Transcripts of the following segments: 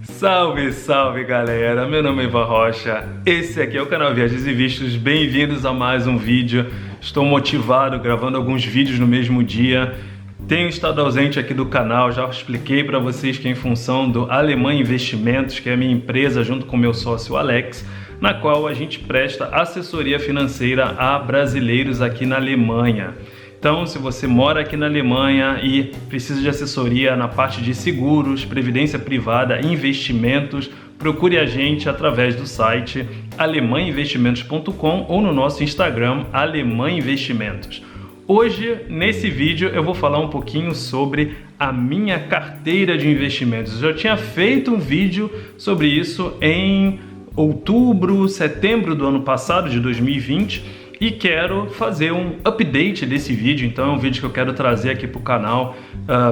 Salve, salve galera, meu nome é Ivan Rocha, esse aqui é o canal Viagens e Vistos, bem-vindos a mais um vídeo. Estou motivado, gravando alguns vídeos no mesmo dia. Tenho estado ausente aqui do canal, já expliquei para vocês que é em função do Alemanha Investimentos, que é a minha empresa junto com meu sócio Alex, na qual a gente presta assessoria financeira a brasileiros aqui na Alemanha. Então, se você mora aqui na Alemanha e precisa de assessoria na parte de seguros, previdência privada, investimentos, procure a gente através do site alemanhainvestimentos.com ou no nosso Instagram, Alemanha Investimentos. Hoje, nesse vídeo, eu vou falar um pouquinho sobre a minha carteira de investimentos. Eu já tinha feito um vídeo sobre isso em outubro, setembro do ano passado, de 2020, e quero fazer um update desse vídeo. Então é um vídeo que eu quero trazer aqui para o canal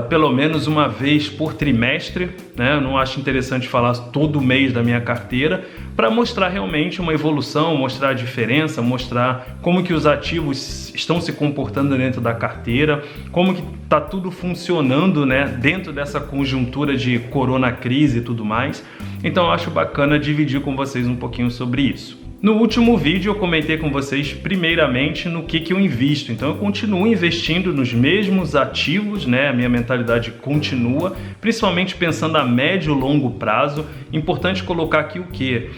pelo menos uma vez por trimestre, né? Eu não acho interessante falar todo mês da minha carteira, para mostrar realmente uma evolução, mostrar a diferença, mostrar como que os ativos estão se comportando dentro da carteira, como que está tudo funcionando, né, dentro dessa conjuntura de corona crise e tudo mais. Então eu acho bacana dividir com vocês um pouquinho sobre isso. No último vídeo eu comentei com vocês primeiramente no que eu invisto, então eu continuo investindo nos mesmos ativos, né? A minha mentalidade continua, principalmente pensando a médio e longo prazo. Importante colocar aqui o que?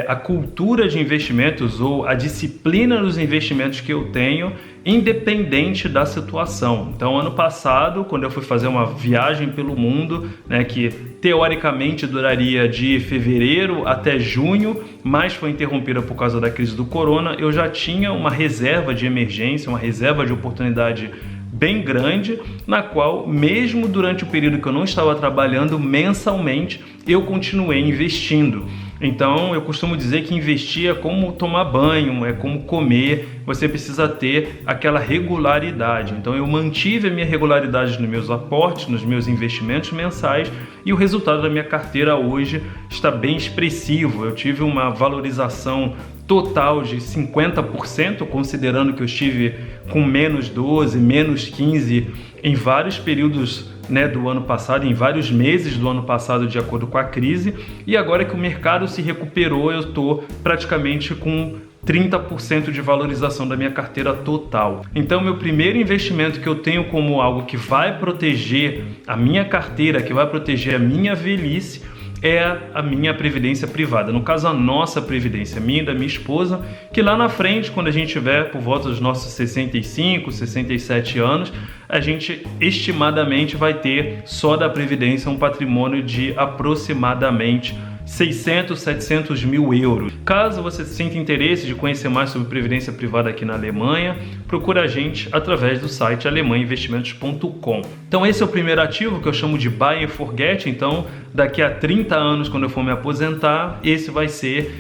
A cultura de investimentos ou a disciplina dos investimentos que eu tenho, independente da situação. Então, ano passado, quando eu fui fazer uma viagem pelo mundo, né, que teoricamente duraria de fevereiro até junho, mas foi interrompida por causa da crise do corona, eu já tinha uma reserva de emergência, uma reserva de oportunidade bem grande, na qual, mesmo durante o período que eu não estava trabalhando, mensalmente, eu continuei investindo. Então, eu costumo dizer que investir é como tomar banho, é como comer, você precisa ter aquela regularidade. Então, eu mantive a minha regularidade nos meus aportes, nos meus investimentos mensais, e o resultado da minha carteira hoje está bem expressivo. Eu tive uma valorização total de 50%, considerando que eu estive com menos 12, menos 15 em vários períodos, né, do ano passado, em vários meses do ano passado, de acordo com a crise. E agora que o mercado se recuperou, eu estou praticamente com 30% de valorização da minha carteira total. Então, meu primeiro investimento que eu tenho como algo que vai proteger a minha carteira, que vai proteger a minha velhice, é a minha previdência privada, no caso a nossa previdência, minha e da minha esposa, que lá na frente, quando a gente tiver por volta dos nossos 65, 67 anos, a gente estimadamente vai ter só da previdência um patrimônio de aproximadamente 600, 700 mil euros. Caso você sinta interesse de conhecer mais sobre previdência privada aqui na Alemanha, procura a gente através do site alemanhainvestimentos.com. Então esse é o primeiro ativo que eu chamo de buy and forget. Então daqui a 30 anos, quando eu for me aposentar, esse vai ser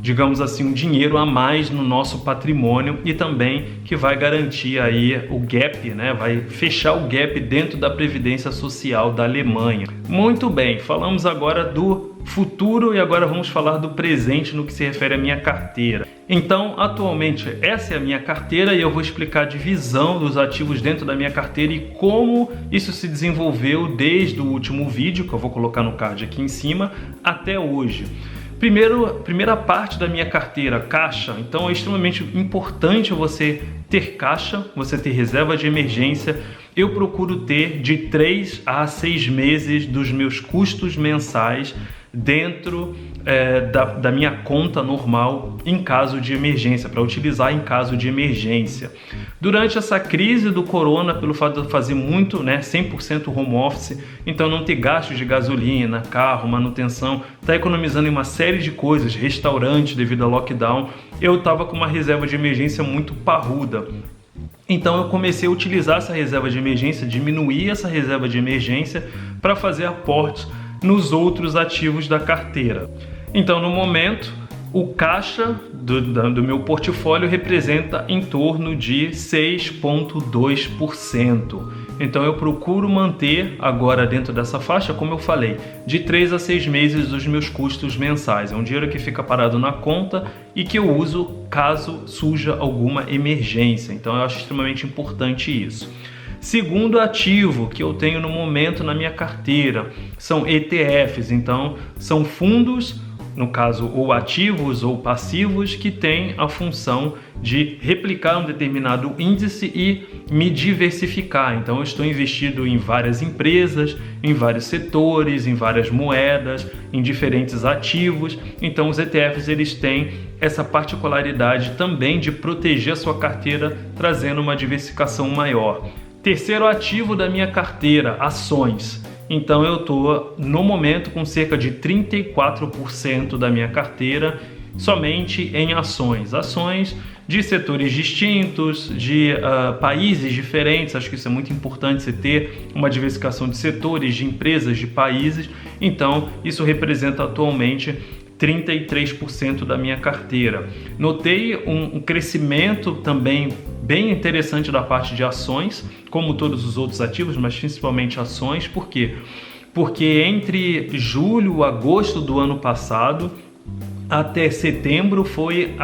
digamos assim, um dinheiro a mais no nosso patrimônio, e também que vai garantir aí o gap, né? Vai fechar o gap dentro da previdência social da Alemanha. Muito bem, falamos agora do futuro e agora vamos falar do presente no que se refere à minha carteira. Então, atualmente, essa é a minha carteira e eu vou explicar a divisão dos ativos dentro da minha carteira e como isso se desenvolveu desde o último vídeo, que eu vou colocar no card aqui em cima, até hoje. Primeira parte da minha carteira, caixa. Então é extremamente importante você ter caixa, você ter reserva de emergência. Eu procuro ter de 3 a 6 meses dos meus custos mensais dentro da minha conta normal em caso de emergência, para utilizar em caso de emergência. Durante essa crise do corona, pelo fato de eu fazer muito, 100% home office, então não ter gastos de gasolina, carro, manutenção, tá economizando em uma série de coisas, restaurante devido ao lockdown, eu estava com uma reserva de emergência muito parruda. Então eu comecei a utilizar essa reserva de emergência, diminuir essa reserva de emergência para fazer aportes nos outros ativos da carteira. Então, no momento, o caixa do meu portfólio representa em torno de 6,2%. Então eu procuro manter agora dentro dessa faixa, como eu falei, de 3 a 6 meses dos meus custos mensais. É um dinheiro que fica parado na conta e que eu uso caso surja alguma emergência. Então eu acho extremamente importante isso. Segundo ativo que eu tenho no momento na minha carteira são ETFs, então são fundos, no caso, ou ativos ou passivos, que têm a função de replicar um determinado índice e me diversificar. Então eu estou investido em várias empresas, em vários setores, em várias moedas, em diferentes ativos. Então os ETFs, eles têm essa particularidade também de proteger a sua carteira, trazendo uma diversificação maior. Terceiro ativo da minha carteira, ações. Então eu estou no momento com cerca de 34% da minha carteira somente em ações. Ações de setores distintos, de países diferentes. Acho que isso é muito importante, você ter uma diversificação de setores, de empresas, de países. Então isso representa atualmente 33% da minha carteira. Notei um crescimento também bem interessante da parte de ações, como todos os outros ativos, mas principalmente ações. Por quê? Porque entre julho e agosto do ano passado até setembro foi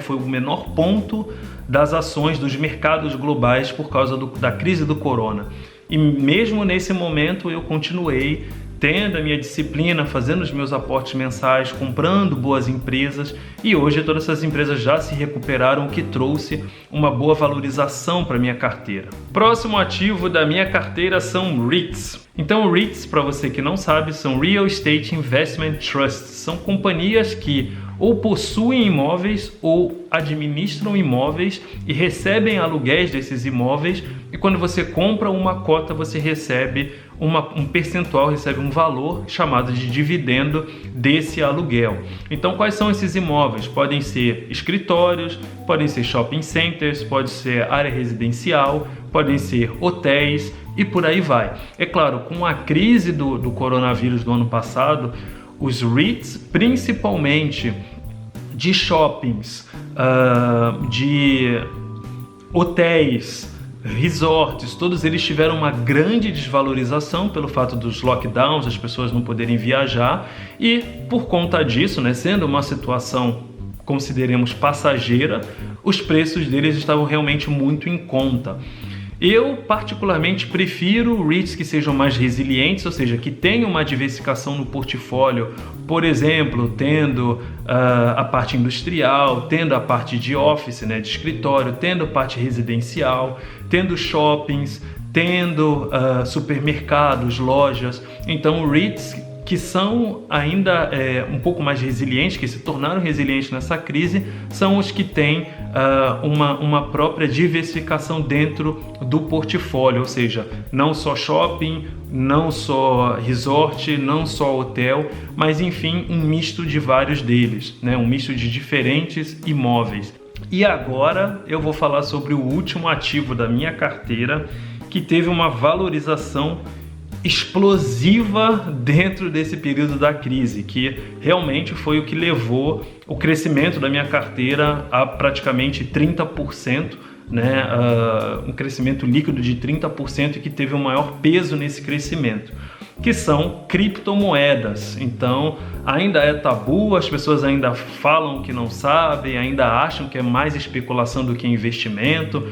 foi o menor ponto das ações dos mercados globais por causa da crise do corona. E mesmo nesse momento eu continuei tendo a minha disciplina, fazendo os meus aportes mensais, comprando boas empresas, e hoje todas essas empresas já se recuperaram, o que trouxe uma boa valorização para a minha carteira. Próximo ativo da minha carteira são REITs. Então REITs, para você que não sabe, são Real Estate Investment Trusts. São companhias que ou possuem imóveis ou administram imóveis e recebem aluguéis desses imóveis, e quando você compra uma cota você recebe um percentual, recebe um valor chamado de dividendo desse aluguel. Então quais são esses imóveis? Podem ser escritórios, podem ser shopping centers, pode ser área residencial, podem ser hotéis e por aí vai. É claro, com a crise do coronavírus do ano passado, os REITs, principalmente de shoppings, de hotéis, resorts, todos eles tiveram uma grande desvalorização pelo fato dos lockdowns, as pessoas não poderem viajar, e por conta disso, sendo uma situação, consideremos, passageira, os preços deles estavam realmente muito em conta. Eu particularmente prefiro REITs que sejam mais resilientes, ou seja, que tenham uma diversificação no portfólio, por exemplo, tendo a parte industrial, tendo a parte de office, de escritório, tendo a parte residencial, tendo shoppings, tendo supermercados, lojas. Então REITs que são ainda um pouco mais resilientes, que se tornaram resilientes nessa crise, são os que têm uma própria diversificação dentro do portfólio, ou seja, não só shopping, não só resort, não só hotel, mas enfim, um misto de vários deles, um misto de diferentes imóveis. E agora eu vou falar sobre o último ativo da minha carteira, que teve uma valorização explosiva dentro desse período da crise, que realmente foi o que levou o crescimento da minha carteira a praticamente 30%, um crescimento líquido de 30%, e que teve o maior peso nesse crescimento, que são criptomoedas. Então ainda é tabu, as pessoas ainda falam que não sabem, ainda acham que é mais especulação do que investimento.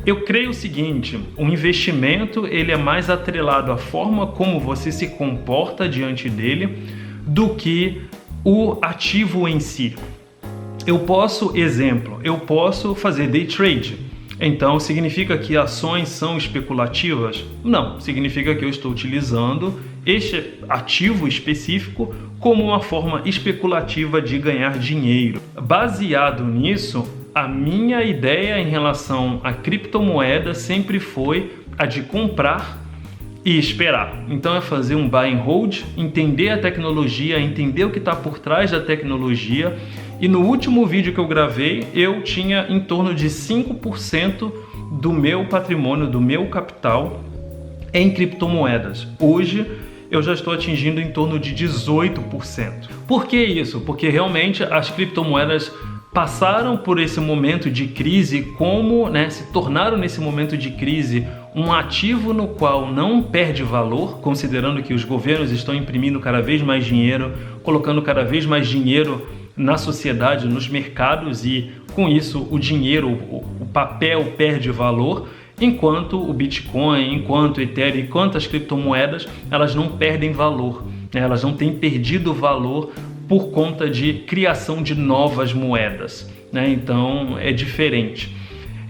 Eu creio o seguinte, o investimento ele é mais atrelado à forma como você se comporta diante dele do que o ativo em si. Eu posso fazer day trade. Então, significa que ações são especulativas? Não, significa que eu estou utilizando este ativo específico como uma forma especulativa de ganhar dinheiro. Baseado nisso, a minha ideia em relação à criptomoeda sempre foi a de comprar e esperar. Então é fazer um buy and hold, entender a tecnologia, entender o que está por trás da tecnologia. E no último vídeo que eu gravei, eu tinha em torno de 5% do meu patrimônio, do meu capital em criptomoedas. Hoje eu já estou atingindo em torno de 18%. Por que isso? Porque realmente as criptomoedas passaram por esse momento de crise se tornaram nesse momento de crise um ativo no qual não perde valor, considerando que os governos estão imprimindo cada vez mais dinheiro, colocando cada vez mais dinheiro na sociedade, nos mercados, e com isso o dinheiro, o papel perde valor. enquanto o Bitcoin, enquanto o Ethereum, enquanto as criptomoedas, elas não perdem valor, né? Elas não têm perdido valor por conta de criação de novas moedas, né? Então é diferente.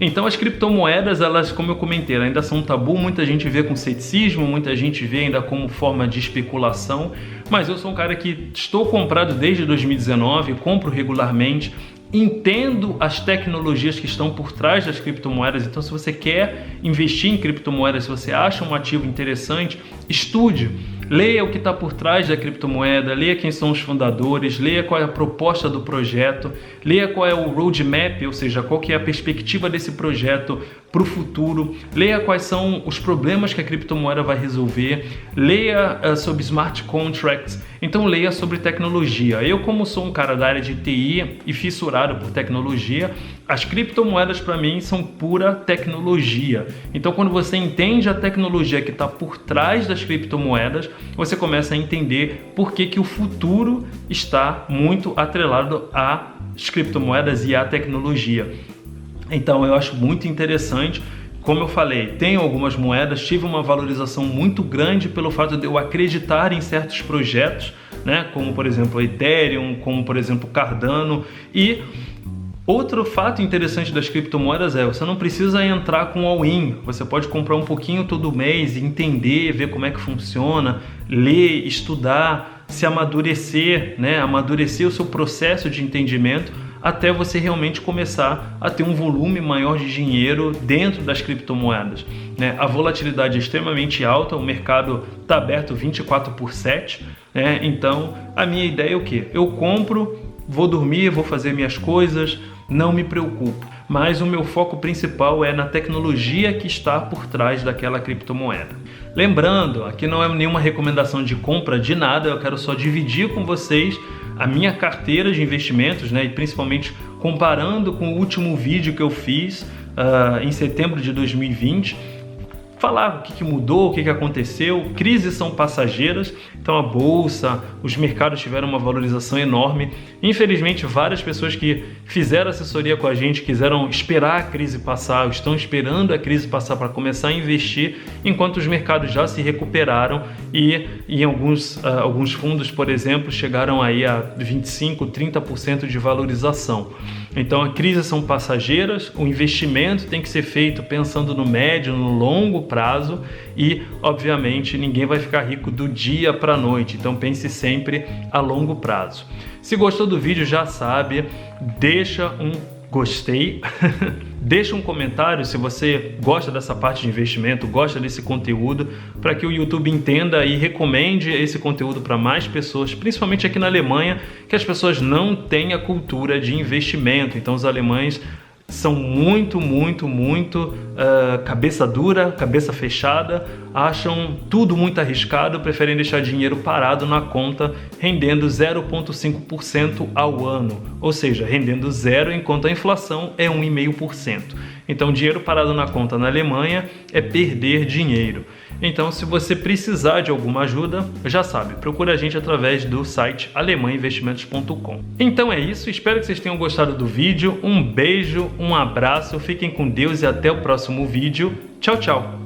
Então as criptomoedas, elas, como eu comentei, ainda são um tabu, muita gente vê com ceticismo, muita gente vê ainda como forma de especulação, mas eu sou um cara que estou comprado desde 2019, compro regularmente, entendo as tecnologias que estão por trás das criptomoedas. Então, se você quer investir em criptomoedas, se você acha um ativo interessante, estude. Leia o que está por trás da criptomoeda, leia quem são os fundadores, leia qual é a proposta do projeto, leia qual é o roadmap, ou seja, qual que é a perspectiva desse projeto para o futuro, leia quais são os problemas que a criptomoeda vai resolver, leia sobre smart contracts, então leia sobre tecnologia. Eu, como sou um cara da área de TI e fissurado por tecnologia, as criptomoedas para mim são pura tecnologia. Então, quando você entende a tecnologia que está por trás das criptomoedas, você começa a entender por que o futuro está muito atrelado às criptomoedas e à tecnologia. Então eu acho muito interessante. Como eu falei, tenho algumas moedas, tive uma valorização muito grande pelo fato de eu acreditar em certos projetos, né? Como por exemplo Ethereum, como por exemplo Cardano. E outro fato interessante das criptomoedas é, você não precisa entrar com all-in, você pode comprar um pouquinho todo mês e entender, ver como é que funciona, ler, estudar, se amadurecer, né? Amadurecer o seu processo de entendimento até você realmente começar a ter um volume maior de dinheiro dentro das criptomoedas, né? A volatilidade é extremamente alta, o mercado está aberto 24/7, né? Então a minha ideia é o quê? Eu compro, vou dormir, vou fazer minhas coisas, não me preocupo. Mas o meu foco principal é na tecnologia que está por trás daquela criptomoeda. Lembrando, aqui não é nenhuma recomendação de compra de nada, eu quero só dividir com vocês a minha carteira de investimentos, né? E principalmente comparando com o último vídeo que eu fiz em setembro de 2020, falar o que mudou, o que aconteceu. Crises são passageiras, então a bolsa, os mercados tiveram uma valorização enorme. Infelizmente, várias pessoas que fizeram assessoria com a gente quiseram esperar a crise passar, estão esperando a crise passar para começar a investir, enquanto os mercados já se recuperaram e em alguns fundos, por exemplo, chegaram aí a 25%, 30% de valorização. Então, as crises são passageiras, o investimento tem que ser feito pensando no médio, no longo prazo e, obviamente, ninguém vai ficar rico do dia para a noite. Então, pense sempre a longo prazo. Se gostou do vídeo, já sabe, deixa um gostei, deixa um comentário se você gosta dessa parte de investimento, gosta desse conteúdo, para que o YouTube entenda e recomende esse conteúdo para mais pessoas, principalmente aqui na Alemanha, que as pessoas não têm a cultura de investimento. Então os alemães são muito cabeça dura, cabeça fechada, acham tudo muito arriscado, preferem deixar dinheiro parado na conta, rendendo 0,5% ao ano, ou seja, rendendo zero enquanto a inflação é 1,5%. Então, dinheiro parado na conta na Alemanha é perder dinheiro. Então, se você precisar de alguma ajuda, já sabe, procura a gente através do site alemãinvestimentos.com. Então é isso, espero que vocês tenham gostado do vídeo. Um beijo, um abraço, fiquem com Deus e até o próximo vídeo. Tchau, tchau!